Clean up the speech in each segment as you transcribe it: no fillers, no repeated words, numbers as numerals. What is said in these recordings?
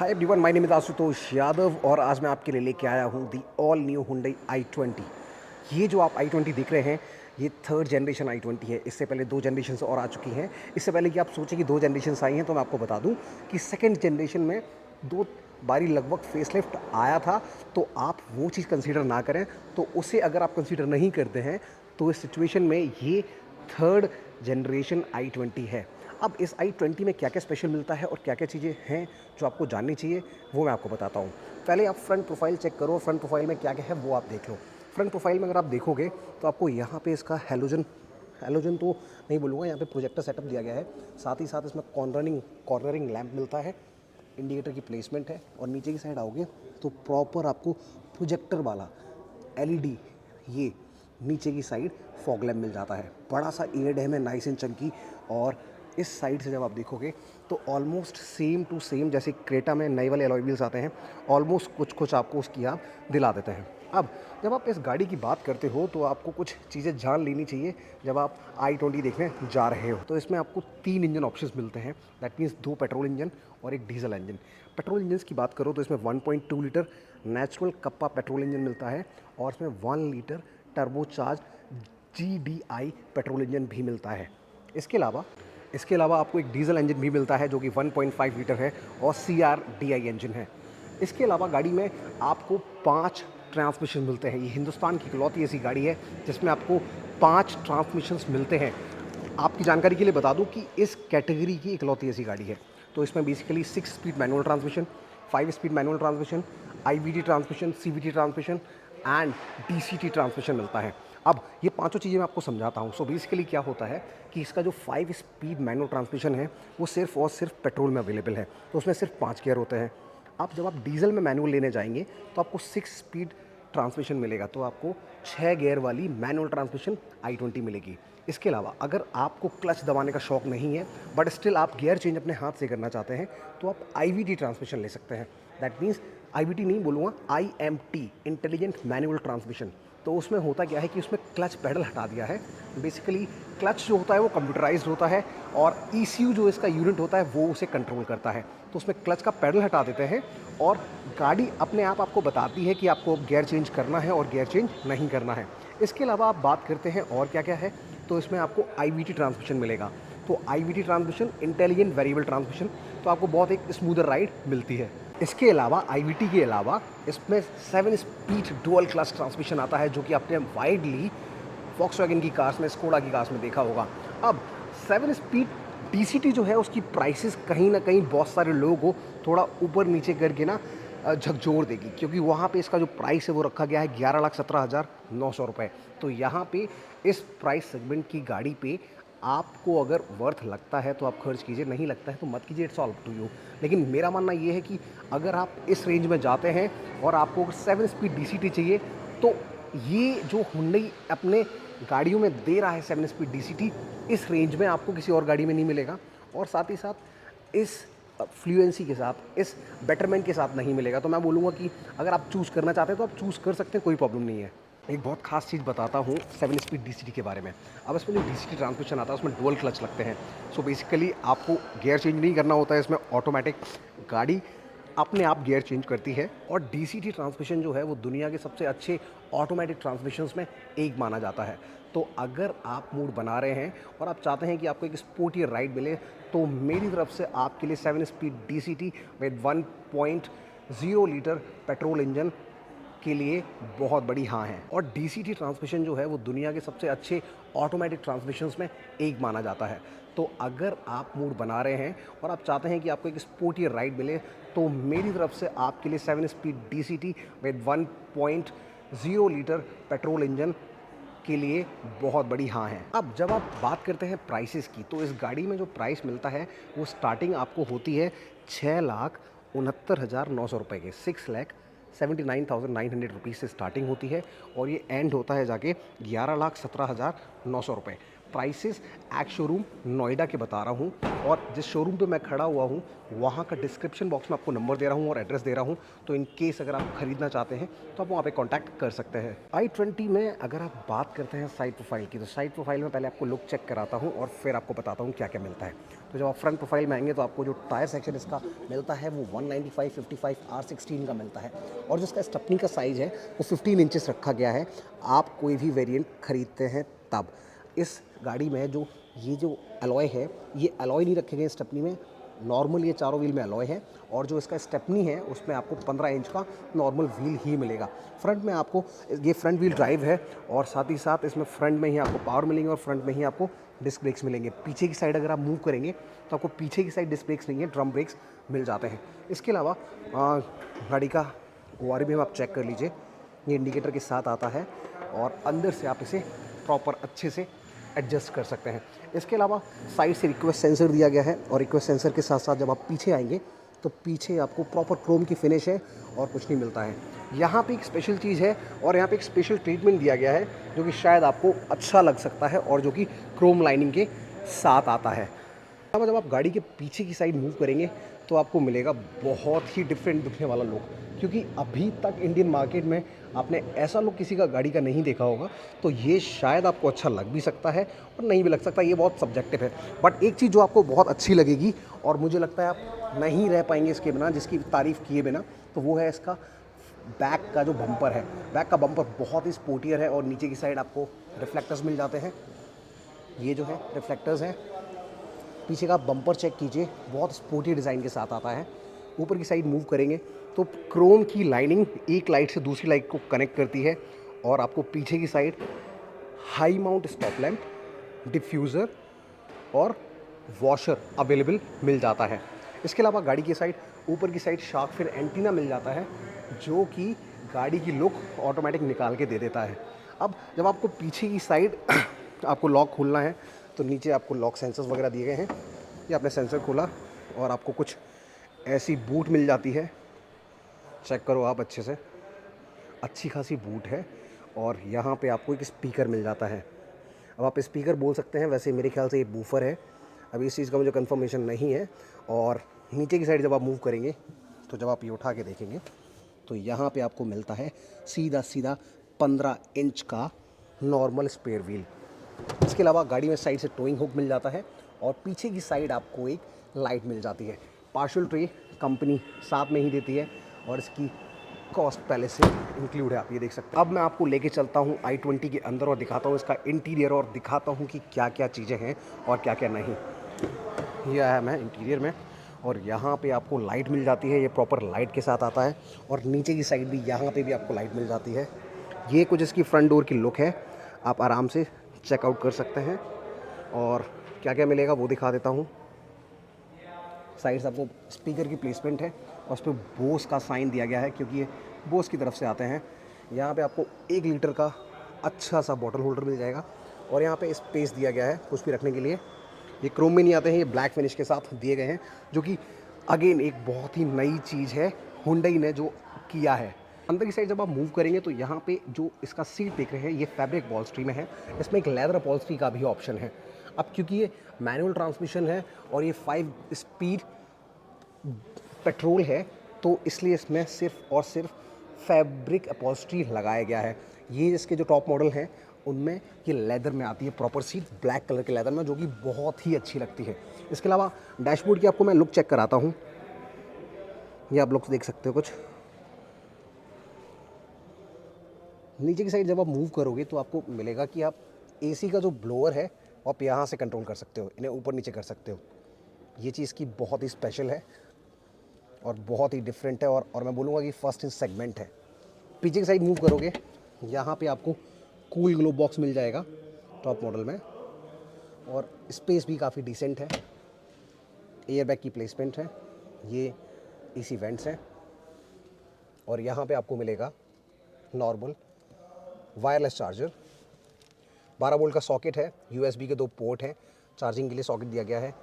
Hi everyone, my name is Ashutosh Yadav और आज मैं आपके लिए लेके आया हूँ the all new Hyundai i20। ये जो आप i20 देख रहे हैं, ये थर्ड जनरेशन i20 है। इससे पहले दो जनरेशन और आ चुकी हैं। इससे पहले कि आप सोचें कि दो जनरेशन आई हैं, तो मैं आपको बता दूं कि सेकंड जनरेशन में दो बारी लगभग फेसलिफ्ट आया था। तो आप वो चीज़ कंसीडर ना करें। तो उसे अगर आप कंसीडर नहीं करते हैं तो इस सिचुएशन में ये थर्ड जनरेशन i20 है। अब इस i20 में क्या क्या स्पेशल मिलता है और क्या क्या चीज़ें हैं जो आपको जाननी चाहिए, वो मैं आपको बताता हूँ। पहले आप फ्रंट प्रोफाइल चेक करो, फ्रंट प्रोफाइल में क्या क्या है वो आप देख लो। फ्रंट प्रोफाइल में अगर आप देखोगे तो आपको यहाँ पे इसका हैलोजन हैलोजन तो नहीं बोलूँगा, यहाँ पे प्रोजेक्टर सेटअप दिया गया है। साथ ही साथ इसमें कॉर्नरिंग लैंप मिलता है, इंडिकेटर की प्लेसमेंट है। और नीचे की साइड आओगे तो प्रॉपर आपको प्रोजेक्टर वाला एलईडी ये नीचे की साइड फॉग लैम्प मिल जाता है। बड़ा सा ईयर डैम है, नाइस एंड चंकी। और इस साइड से जब आप देखोगे तो ऑलमोस्ट सेम टू सेम जैसे क्रेटा में नए वाले अलॉय व्हील्स आते हैं, ऑलमोस्ट कुछ कुछ आपको उसकी आप दिला देते हैं। अब जब आप इस गाड़ी की बात करते हो तो आपको कुछ चीज़ें जान लेनी चाहिए जब आप i20 देखने जा रहे हो। तो इसमें आपको 3 इंजन ऑप्शंस मिलते हैं। दैट मीन्स 2 पेट्रोल इंजन और एक डीजल इंजन। पेट्रोल इंजन की बात करो तो इसमें 1.2 litre natural kappa petrol engine मिलता है और इसमें 1 litre turbocharge GDI petrol engine भी मिलता है। इसके अलावा आपको एक डीजल इंजन भी मिलता है जो कि 1.5 लीटर है और CRDI इंजन है। इसके अलावा गाड़ी में आपको 5 ट्रांसमिशन मिलते हैं। ये हिंदुस्तान की इकलौती ऐसी गाड़ी है जिसमें आपको 5 ट्रांसमिशंस मिलते हैं। आपकी जानकारी के लिए बता दूं कि इस कैटेगरी की इकलौती ऐसी गाड़ी है। तो इसमें basically 6 speed manual transmission, 5 speed manual transmission, IVT transmission, CVT transmission and DCT transmission मिलता है। अब ये पांचों चीज़ें मैं आपको समझाता हूँ। सो बेसिकली क्या होता है कि इसका जो 5 स्पीड मैनुअल ट्रांसमिशन है वो सिर्फ और सिर्फ पेट्रोल में अवेलेबल है। तो उसमें सिर्फ 5 गियर होते हैं। अब जब आप डीजल में मैनुअल लेने जाएंगे तो आपको 6 स्पीड ट्रांसमिशन मिलेगा। तो आपको 6 गियर वाली मैनुअल ट्रांसमिशन i20 मिलेगी। इसके अलावा अगर आपको क्लच दबाने का शौक नहीं है बट स्टिल आप गियर चेंज अपने हाथ से करना चाहते हैं तो आप IVT ट्रांसमिशन ले सकते हैं। दैट मीन्स IVT नहीं बोलूँगा, IMT इंटेलिजेंट मैनुअल ट्रांसमिशन। तो उसमें होता क्या है कि उसमें क्लच पैडल हटा दिया है। बेसिकली क्लच जो होता है वो कंप्यूटराइज्ड होता है और ECU जो इसका यूनिट होता है वो उसे कंट्रोल करता है। तो उसमें क्लच का पैडल हटा देते हैं और गाड़ी अपने आप आपको बताती है कि आपको गियर चेंज करना है और गियर चेंज नहीं करना है। इसके अलावा आप बात करते हैं और क्या क्या है, तो इसमें आपको IVT ट्रांसमिशन मिलेगा। तो IVT transmission intelligent variable transmission, तो आपको बहुत एक स्मूदर राइड मिलती है। इसके अलावा IVT के अलावा इसमें 7 स्पीड डुअल क्लच ट्रांसमिशन आता है जो कि आपने वाइडली वॉक्सवैगन की कार्स में, स्कोडा की कार्स में देखा होगा। अब 7 स्पीड DCT जो है उसकी प्राइसेस कहीं ना कहीं बहुत सारे लोगों को थोड़ा ऊपर नीचे करके ना झकझोर देगी, क्योंकि वहाँ पे इसका जो प्राइस है वो रखा गया है 11,17,900 रुपये। तो यहाँ पे इस प्राइस सेगमेंट की गाड़ी पे आपको अगर वर्थ लगता है तो आप खर्च कीजिए, नहीं लगता है तो मत कीजिए, इट्स ऑल टू यू। लेकिन मेरा मानना ये है कि अगर आप इस रेंज में जाते हैं और आपको 7 स्पीड DCT चाहिए तो ये जो Hyundai अपने गाड़ियों में दे रहा है 7 स्पीड DCT, इस रेंज में आपको किसी और गाड़ी में नहीं मिलेगा। और साथ ही साथ इस फ्लुएंसी के साथ, इस बेटरमेंट के साथ नहीं मिलेगा। तो मैं बोलूँगा कि अगर आप चूज़ करना चाहते हैं तो आप चूज़ कर सकते हैं, कोई प्रॉब्लम नहीं है। एक बहुत खास चीज़ बताता हूँ 7 स्पीड DCT के बारे में। अब इसमें जो DCT ट्रांसमिशन आता है उसमें डुअल क्लच लगते हैं। सो बेसिकली आपको गियर चेंज नहीं करना होता है, इसमें ऑटोमेटिक गाड़ी अपने आप गियर चेंज करती है। और DCT ट्रांसमिशन जो है वो दुनिया के सबसे अच्छे ऑटोमेटिक ट्रांसमिशंस में एक माना जाता है। तो अगर आप मूड बना रहे हैं और आप चाहते हैं कि आपको एक स्पोर्टी राइड मिले तो मेरी तरफ से आपके लिए 7 speed DCT with 1.0 litre petrol engine के लिए बहुत बड़ी हाँ है। और DCT ट्रांसमिशन जो है वो दुनिया के सबसे अच्छे ऑटोमेटिक ट्रांसमिशंस में एक माना जाता है। तो अगर आप मूड बना रहे हैं और आप चाहते हैं कि आपको एक स्पोर्टी राइड मिले तो मेरी तरफ से आपके लिए 7 speed DCT with 1.0 litre petrol engine के लिए बहुत बड़ी हाँ है। अब जब आप बात करते हैं प्राइसेस की, तो इस गाड़ी में जो प्राइस मिलता है वो स्टार्टिंग आपको होती है 6,69,900 रुपये के, 6,79,900 रुपीज़ से स्टार्टिंग होती है और ये एंड होता है जाके 11,17,900 रुपये। प्राइसेस एक्स शोरूम नोएडा के बता रहा हूँ, और जिस शोरूम पे मैं खड़ा हुआ हूँ वहाँ का डिस्क्रिप्शन बॉक्स में आपको नंबर दे रहा हूँ और एड्रेस दे रहा हूँ, तो इन केस अगर आप ख़रीदना चाहते हैं तो आप वहाँ पे कांटेक्ट कर सकते हैं। i20 में अगर आप बात करते हैं साइड प्रोफाइल की, तो साइड प्रोफाइल में पहले आपको लुक चेक कराता हूँ और फिर आपको बताता हूँ क्या क्या मिलता है। तो जब आप फ्रंट प्रोफाइल में आएंगे तो आपको जो टायर सेक्शन इसका मिलता है वो 195/55 R16 का मिलता है, और जिसका स्टेपनी का साइज़ है वो 15 इंचेस रखा गया है। आप कोई भी वेरिएंट खरीदते हैं तब इस गाड़ी में जो ये जो अलॉय है, ये अलॉय नहीं रखे गए स्टेपनी में, नॉर्मल ये चारों व्हील में अलॉय है, और जो इसका स्टेपनी है उसमें आपको 15 इंच का नॉर्मल व्हील ही मिलेगा। फ्रंट में आपको ये फ्रंट व्हील ड्राइव है, और साथ ही साथ इसमें फ्रंट में ही आपको पावर मिलेंगे और फ्रंट में ही आपको डिस्क ब्रेक्स मिलेंगे। पीछे की साइड अगर आप मूव करेंगे तो आपको पीछे की साइड डिस्क ब्रेक्स नहीं है, ड्रम ब्रेक्स मिल जाते हैं। इसके अलावा गाड़ी का ORV आप चेक कर लीजिए, ये इंडिकेटर के साथ आता है, और अंदर से आप इसे प्रॉपर अच्छे से एडजस्ट कर सकते हैं। इसके अलावा साइड से रिक्वेस्ट सेंसर दिया गया है, और रिक्वेस्ट सेंसर के साथ साथ जब आप पीछे आएंगे तो पीछे आपको प्रॉपर क्रोम की फिनिश है और कुछ नहीं मिलता है। यहाँ पे एक स्पेशल चीज़ है, और यहाँ पे एक स्पेशल ट्रीटमेंट दिया गया है जो कि शायद आपको अच्छा लग सकता है, और जो कि क्रोम लाइनिंग के साथ आता है। अब जब आप गाड़ी के पीछे की साइड मूव करेंगे तो आपको मिलेगा बहुत ही डिफरेंट दिखने वाला लुक, क्योंकि अभी तक इंडियन मार्केट में आपने ऐसा लुक किसी का गाड़ी का नहीं देखा होगा। तो ये शायद आपको अच्छा लग भी सकता है और नहीं भी लग सकता, ये बहुत सब्जेक्टिव है। बट एक चीज़ जो आपको बहुत अच्छी लगेगी, और मुझे लगता है आप नहीं रह पाएंगे इसके बिना, जिसकी तारीफ़ किए बिना, तो वो है इसका बैक का जो बम्पर है। बैक का बम्पर बहुत ही स्पोर्टियर है, और नीचे की साइड आपको रिफ्लेक्टर्स मिल जाते हैं। ये जो है रिफ्लेक्टर्स हैं। पीछे का बम्पर चेक कीजिए, बहुत स्पोर्टी डिज़ाइन के साथ आता है। ऊपर की साइड मूव करेंगे तो क्रोम की लाइनिंग एक लाइट से दूसरी लाइट को कनेक्ट करती है, और आपको पीछे की side high mount stop lamp, diffuser और वॉशर अवेलेबल मिल जाता है। इसके अलावा गाड़ी की साइड ऊपर की साइड शार्क फिन एंटीना मिल जाता है, जो कि गाड़ी की लुक ऑटोमेटिक निकाल के दे देता है। अब जब आपको पीछे की साइड आपको लॉक खोलना है तो नीचे आपको लॉक सेंसर्स वगैरह दिए गए हैं। ये आपने सेंसर खोला और आपको कुछ ऐसी बूट मिल जाती है, चेक करो आप अच्छे से, अच्छी खासी बूट है, और यहाँ पे आपको एक स्पीकर मिल जाता है। अब आप स्पीकर बोल सकते हैं, वैसे मेरे ख्याल से ये बूफर है, अभी इस चीज़ का मुझे कंफर्मेशन नहीं है। और नीचे की साइड जब आप मूव करेंगे तो जब आप ये उठा के देखेंगे तो यहाँ पे आपको मिलता है सीधा सीधा 15 इंच का नॉर्मल स्पेयर व्हील। इसके अलावा गाड़ी में साइड से टोइंग हुक मिल जाता है, और पीछे की साइड आपको एक लाइट मिल जाती है। पार्शियल ट्रे कंपनी साथ में ही देती है, और इसकी कॉस्ट पहले से इंक्लूड है, आप ये देख सकते हैं। अब मैं आपको लेके चलता हूँ i20 के अंदर और दिखाता हूँ इसका इंटीरियर, और दिखाता हूँ कि क्या क्या चीज़ें हैं और क्या क्या नहीं। ये आया मैं इंटीरियर में, और यहाँ पे आपको लाइट मिल जाती है, ये प्रॉपर लाइट के साथ आता है, और नीचे की साइड भी यहाँ पे भी आपको लाइट मिल जाती है। ये कुछ इसकी फ्रंट डोर की लुक है, आप आराम से चेकआउट कर सकते हैं। और क्या क्या मिलेगा वो दिखा देता हूँ। साइड से आपको स्पीकर की प्लेसमेंट है, और उस पर बोस का साइन दिया गया है, क्योंकि ये बोस की तरफ से आते हैं। यहाँ पे आपको 1 लीटर का अच्छा सा बॉटल होल्डर मिल जाएगा, और यहाँ पे स्पेस दिया गया है कुछ भी रखने के लिए। ये क्रोम में नहीं आते हैं, ये ब्लैक फिनिश के साथ दिए गए हैं, जो कि अगेन एक बहुत ही नई चीज़ है हुंडई ने जो किया है। अंदर की साइड जब आप मूव करेंगे तो यहाँ पे जो इसका सीट देख रहे हैं ये फैब्रिक अपॉल्स्ट्री में है, इसमें एक लेदर अपॉल्स्ट्री का भी ऑप्शन है। अब क्योंकि ये मैनुअल ट्रांसमिशन है और ये 5 स्पीड पेट्रोल है, तो इसलिए इसमें सिर्फ और सिर्फ फैब्रिक अपॉल्स्ट्री लगाया गया है। ये इसके जो टॉप मॉडल हैं उनमें ये लेदर में आती है, प्रॉपर सीट ब्लैक कलर के लेदर में, जो कि बहुत ही अच्छी लगती है। इसके अलावा डैशबोर्ड की आपको मैं लुक चेक कराता हूँ, ये आप लुक्स देख सकते हो कुछ। नीचे की साइड जब आप मूव करोगे तो आपको मिलेगा कि आप एसी का जो ब्लोअर है वो आप यहाँ से कंट्रोल कर सकते हो, इन्हें ऊपर नीचे कर सकते हो। ये चीज़ की बहुत ही स्पेशल है और बहुत ही डिफरेंट है, और मैं बोलूँगा कि फर्स्ट इन सेगमेंट है। पीछे की साइड मूव करोगे, यहाँ पे आपको कूल ग्लो बॉक्स मिल जाएगा टॉप मॉडल में, और स्पेस भी काफ़ी डिसेंट है। एयरबैग की प्लेसमेंट है, ये एसी वेंट्स हैं, और यहाँ पे आपको मिलेगा नॉर्मल वायरलेस चार्जर। 12 वोल्ट का सॉकेट है, USB के 2 पोर्ट हैं, चार्जिंग के लिए सॉकेट दिया गया है।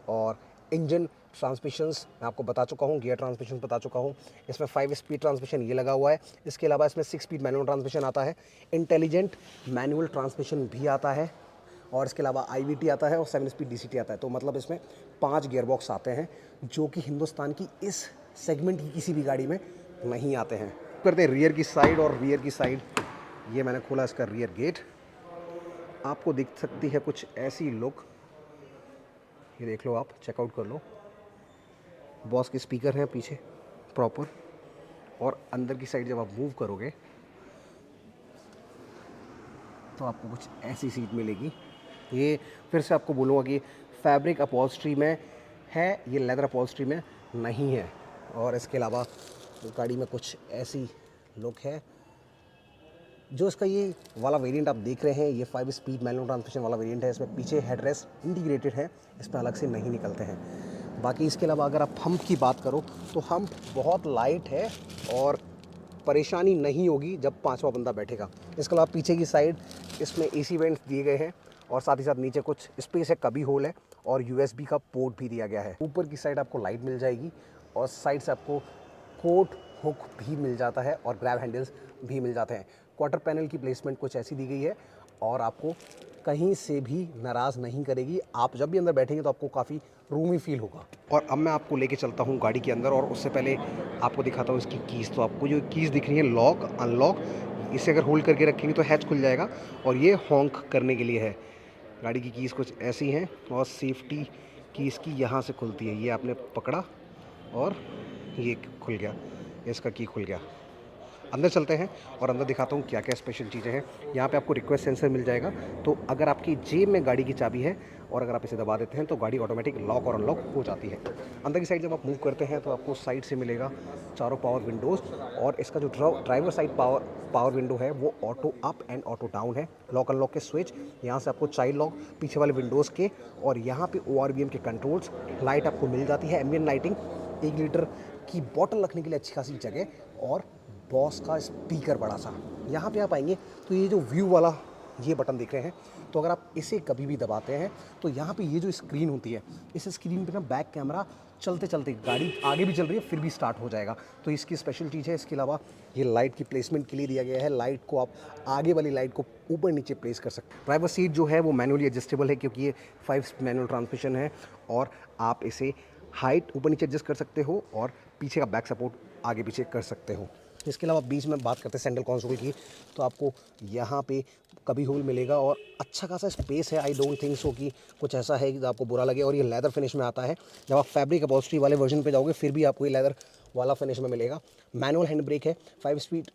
और इंजन ट्रांसमिशंस मैं आपको बता चुका हूँ, गियर ट्रांसमिशन बता चुका हूँ। इसमें 5 स्पीड ट्रांसमिशन ये लगा हुआ है। इसके अलावा इसमें 6 स्पीड मैनुअल ट्रांसमिशन आता है, इंटेलिजेंट मैनुअल ट्रांसमिशन भी आता है, और इसके अलावा IVT आता है और 7 स्पीड DCT आता है। तो मतलब इसमें 5 गियर बॉक्स आते हैं जो कि हिंदुस्तान की इस सेगमेंट की किसी भी गाड़ी में नहीं आते हैं। करते हैं रियर की साइड, और रियर की साइड ये मैंने खोला इसका रियर गेट, आपको दिख सकती है कुछ ऐसी लुक। ये देख लो, आप चेकआउट कर लो। बॉस के स्पीकर हैं पीछे प्रॉपर, और अंदर की साइड जब आप मूव करोगे तो आपको कुछ ऐसी सीट मिलेगी। ये फिर से आपको बोलूँगा कि फैब्रिक अपॉल्स्ट्री में है, ये लेदर अपॉल्स्ट्री में नहीं है। और इसके अलावा गाड़ी में कुछ ऐसी लुक है। जो इसका ये वाला वेरिएंट आप देख रहे हैं, ये 5 स्पीड मैनुअल ट्रांसमिशन वाला वेरिएंट है। इसमें पीछे हेडरेस्ट इंटीग्रेटेड है, इसमें अलग से नहीं निकलते हैं। बाकी इसके अलावा अगर आप हम्प की बात करो तो हम्प बहुत लाइट है और परेशानी नहीं होगी जब 5वां बंदा बैठेगा। इसके अलावा पीछे की साइड इसमें AC वेंट्स दिए गए हैं, और साथ ही साथ नीचे कुछ स्पेस है, कभी होल है, और USB का पोर्ट भी दिया गया है। ऊपर की साइड आपको लाइट मिल जाएगी, और साइड से आपको कोट हुक भी मिल जाता है और ग्रैब हैंडल्स भी मिल जाते हैं। क्वार्टर पैनल की प्लेसमेंट कुछ ऐसी दी गई है और आपको कहीं से भी नाराज़ नहीं करेगी। आप जब भी अंदर बैठेंगे तो आपको काफ़ी रूमी फील होगा। और अब मैं आपको लेके चलता हूँ गाड़ी के अंदर, और उससे पहले आपको दिखाता हूँ इसकी कीज़। तो आपको जो कीज़ दिख रही है, लॉक अनलॉक, इसे अगर होल्ड करके रखेंगे तो हैच खुल जाएगा, और ये हॉन्क करने के लिए है। गाड़ी की कीज़ कुछ ऐसी हैं, और सेफ्टी कीज़ की यहाँ से खुलती है। ये आपने पकड़ा और ये खुल गया, इसका की खुल गया। अंदर चलते हैं और अंदर दिखाता हूँ क्या क्या स्पेशल चीज़ें हैं। यहाँ पे आपको रिक्वेस्ट सेंसर मिल जाएगा, तो अगर आपकी जेब में गाड़ी की चाबी है और अगर आप इसे दबा देते हैं तो गाड़ी ऑटोमेटिक लॉक और अनलॉक हो जाती है। अंदर की साइड जब आप मूव करते हैं तो आपको साइड से मिलेगा चारों पावर विंडोज़, और इसका जो ड्राइवर साइड पावर विंडो है वो auto up and auto down है। लॉक अनलॉक के स्विच, यहाँ से आपको चाइल्ड लॉक पीछे वाले विंडोज़ के, और यहाँ पे ORVM के कंट्रोल्स। लाइट आपको मिल जाती है, एम्बिएंट लाइटिंग, 1 लीटर की बॉटल रखने के लिए अच्छी खासी जगह, और बॉस का स्पीकर बड़ा सा। यहाँ पे आप आएंगे तो ये जो व्यू वाला ये बटन देख रहे हैं, तो अगर आप इसे कभी भी दबाते हैं तो यहाँ पे ये जो स्क्रीन होती है, इस स्क्रीन पे ना बैक कैमरा चलते चलते गाड़ी आगे भी चल रही है फिर भी स्टार्ट हो जाएगा, तो इसकी स्पेशल चीज़ है। इसके अलावा ये लाइट की प्लेसमेंट के लिए दिया गया है। लाइट को आप आगे वाली लाइट को ऊपर नीचे प्लेस कर सकते हैं। ड्राइवर सीट जो है वो मैनुअली एडजस्टेबल है, क्योंकि ये 5 मैनुअल ट्रांसमिशन है, और आप इसे हाइट ऊपर नीचे एडजस्ट कर सकते हो, और पीछे का बैक सपोर्ट आगे पीछे कर सकते हो। इसके अलावा बीच में बात करते हैं सेंट्रल कंसोल की, तो आपको यहाँ पे कभी होल मिलेगा और अच्छा खासा स्पेस है। आई डोंट थिंक सो कि कुछ ऐसा है कि आपको बुरा लगे, और ये लेदर फिनिश में आता है। जब आप फैब्रिक अपॉल्स्ट्री वाले वर्जन पे जाओगे फिर भी आपको ये लेदर वाला फिनिश में मिलेगा। मैनुअल हैंड ब्रेक है, 5 स्पीड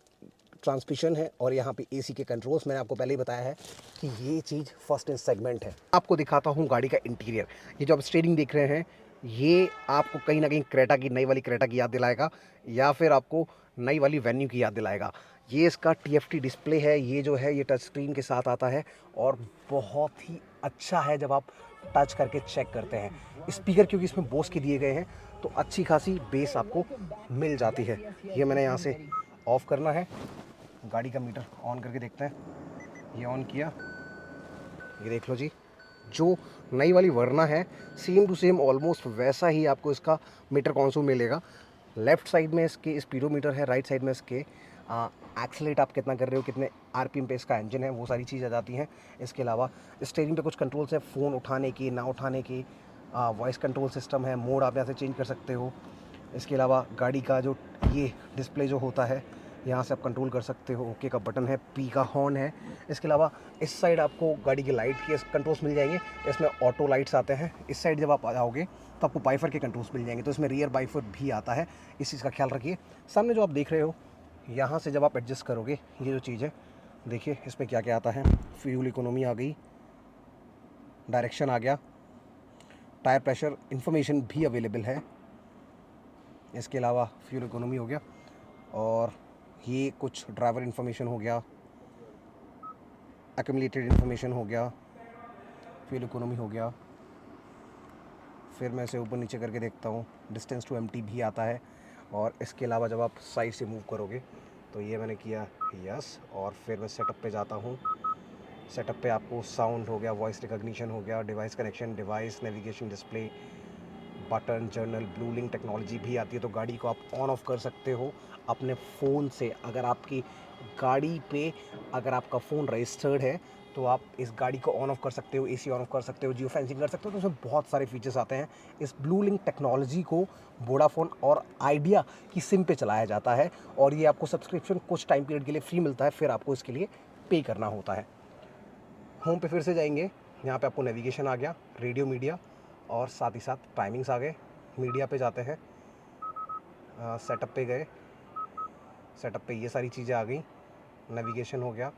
ट्रांसमिशन है, और यहाँ पे AC के कंट्रोल्स। मैंने आपको पहले ही बताया है कि ये चीज़ फर्स्ट इन सेगमेंट है। आपको दिखाता हूँ गाड़ी का इंटीरियर। ये जो आप स्टीयरिंग देख रहे हैं, ये आपको कहीं ना कहीं क्रेटा की, नई वाली क्रेटा की याद दिलाएगा, या फिर आपको नई वाली वेन्यू की याद दिलाएगा। ये इसका TFT डिस्प्ले है, ये जो है ये टच स्क्रीन के साथ आता है, और बहुत ही अच्छा है जब आप टच करके चेक करते हैं। स्पीकर क्योंकि इसमें बोस के दिए गए हैं, तो अच्छी खासी बेस आपको मिल जाती है। ये मैंने यहाँ से ऑफ़ करना है, गाड़ी का मीटर ऑन करके देखते हैं। ये ऑन किया, ये देख लो जी, जो नई वाली वरना है सेम टू सेम ऑलमोस्ट वैसा ही आपको इसका मीटर कंसोल मिलेगा। लेफ्ट साइड में इसके स्पीडोमीटर है, राइट साइड में इसके एक्सेलेरेट आप कितना कर रहे हो, कितने RPM पे इसका इंजन है, वो सारी चीज़ आ जाती हैं। इसके अलावा स्टीयरिंग पे कुछ कंट्रोल्स है, फ़ोन उठाने की, ना उठाने की, वॉइस कंट्रोल सिस्टम है, मोड आप यहाँ से चेंज कर सकते हो। इसके अलावा गाड़ी का जो ये डिस्प्ले जो होता है, यहाँ से आप कंट्रोल कर सकते हो। ओके का बटन है, P का हॉर्न है। इसके अलावा इस साइड आपको गाड़ी की लाइट के कंट्रोल्स मिल जाएंगे, इसमें ऑटो लाइट्स आते हैं। इस साइड जब आप आ जाओगे तो आपको बाइफर के कंट्रोल्स मिल जाएंगे, तो इसमें रियर बाइफर भी आता है, इस चीज़ का ख्याल रखिए। सामने जो आप देख रहे हो, यहाँ से जब आप एडजस्ट करोगे, ये जो चीज़ है देखिए इसमें क्या क्या आता है। फ्यूल इकोनॉमी आ गई, डायरेक्शन आ गया, टायर प्रेशर इन्फॉर्मेशन भी अवेलेबल है। इसके अलावा फ्यूल इकोनॉमी हो गया, और ये कुछ ड्राइवर इन्फॉर्मेशन हो गया, एक्यूमुलेटेड इन्फॉर्मेशन हो गया, फ्यूल इकोनॉमी हो गया। फिर मैं इसे ऊपर नीचे करके देखता हूँ, डिस्टेंस टू एम्प्टी भी आता है। और इसके अलावा जब आप साइड से मूव करोगे तो ये मैंने किया यस, और फिर मैं सेटअप पे जाता हूँ। सेटअप पे आपको साउंड हो गया, वॉइस रिकॉग्निशन हो गया, device connection, device navigation, display, button, journal, blue link technology भी आती है, तो गाड़ी को आप ऑन ऑफ कर सकते हो अपने फ़ोन से। अगर आपकी गाड़ी पे अगर आपका फ़ोन रजिस्टर्ड है तो आप इस गाड़ी को ऑन ऑफ कर सकते हो, एसी ऑन ऑफ कर सकते हो, जियो फेंसिंग कर सकते हो। तो उसमें बहुत सारे फीचर्स आते हैं। इस ब्लू लिंक टेक्नोलॉजी को वोडाफोन और आइडिया की सिम पे चलाया जाता है और ये आपको सब्सक्रिप्शन कुछ टाइम पीरियड के लिए फ्री मिलता है, फिर आपको इसके लिए पे करना होता है। होम पे फिर से जाएंगे, यहाँ पे आपको नेविगेशन आ गया, रेडियो मीडिया और साथ ही साथ टाइमिंग्स आ गए। मीडिया पे जाते हैं, सेटअप पे गए, सेटअप पे ये सारी चीज़ें आ गई। नेविगेशन हो गया,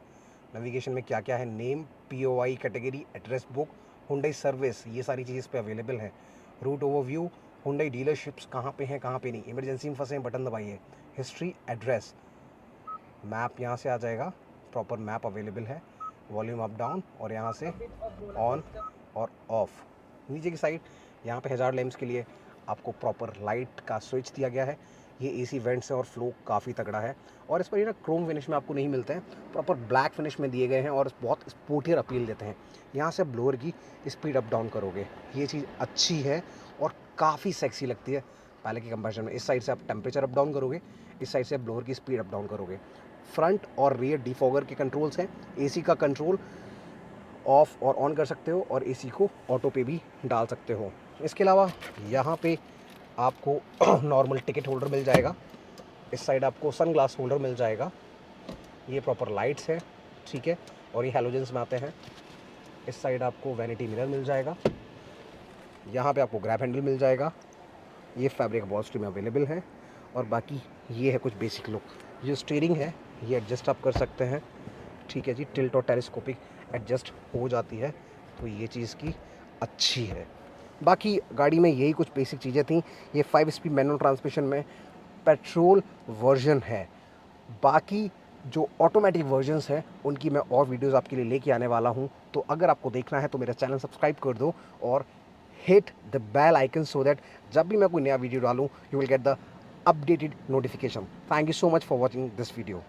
नेविगेशन में क्या क्या है, name, POI category, address book, Hyundai service, ये सारी चीज़ इस पे अवेलेबल है। रूट ओवरव्यू, हुंडई डीलरशिप्स कहाँ पे हैं कहाँ पे नहीं, इमरजेंसी में फंसे हैं बटन दबाइए, हिस्ट्री, एड्रेस, मैप यहाँ से आ जाएगा, प्रॉपर मैप अवेलेबल है, वॉल्यूम अप डाउन और यहाँ से ऑन और ऑफ। नीचे की साइड यहाँ पे हज़ार लैम्प्स के लिए आपको प्रॉपर लाइट का स्विच दिया गया है। ये AC वेंट्स है और फ्लो काफ़ी तगड़ा है और इस पर ये ना क्रोम फिनिश में आपको नहीं मिलते हैं, प्रॉपर ब्लैक फिनिश में दिए गए हैं और बहुत स्पोर्टियर अपील देते हैं। यहाँ से ब्लोअर की स्पीड अप डाउन करोगे, ये चीज़ अच्छी है और काफ़ी सेक्सी लगती है पहले के कंपैरिजन में। इस साइड से आप टेम्परेचर अप डाउन करोगे, इस साइड से ब्लोअर की स्पीड अप डाउन करोगे। फ्रंट और रियर डिफॉगर के कंट्रोल्स हैं। AC का कंट्रोल ऑफ और ऑन कर सकते हो और AC को ऑटो पे भी डाल सकते हो। इसके अलावा यहाँ पे आपको नॉर्मल टिकट होल्डर मिल जाएगा, इस साइड आपको सन ग्लास होल्डर मिल जाएगा, ये प्रॉपर लाइट्स है, ठीक है, और ये हैलोजेंस में आते हैं। इस साइड आपको वैनिटी मिरर मिल जाएगा, यहाँ पे आपको ग्रैब हैंडल मिल जाएगा, ये फैब्रिक अपॉल्स्ट्री में अवेलेबल है और बाकी ये है कुछ बेसिक लुक। जो स्टीयरिंग है ये एडजस्ट आप कर सकते हैं, ठीक है जी, टिल्ट और टेलीस्कोपिक एडजस्ट हो जाती है, तो ये चीज़ की अच्छी है। बाकी गाड़ी में यही कुछ बेसिक चीज़ें थी। ये 5 स्पीड मैनुअल ट्रांसमिशन में पेट्रोल वर्जन है। बाकी जो ऑटोमेटिक वर्जन्स हैं उनकी मैं और वीडियोस आपके लिए लेके आने वाला हूं, तो अगर आपको देखना है तो मेरा चैनल सब्सक्राइब कर दो और hit the bell icon so that जब भी मैं कोई नया वीडियो डालूं you will get the updated notification. Thank you so much for watching this video.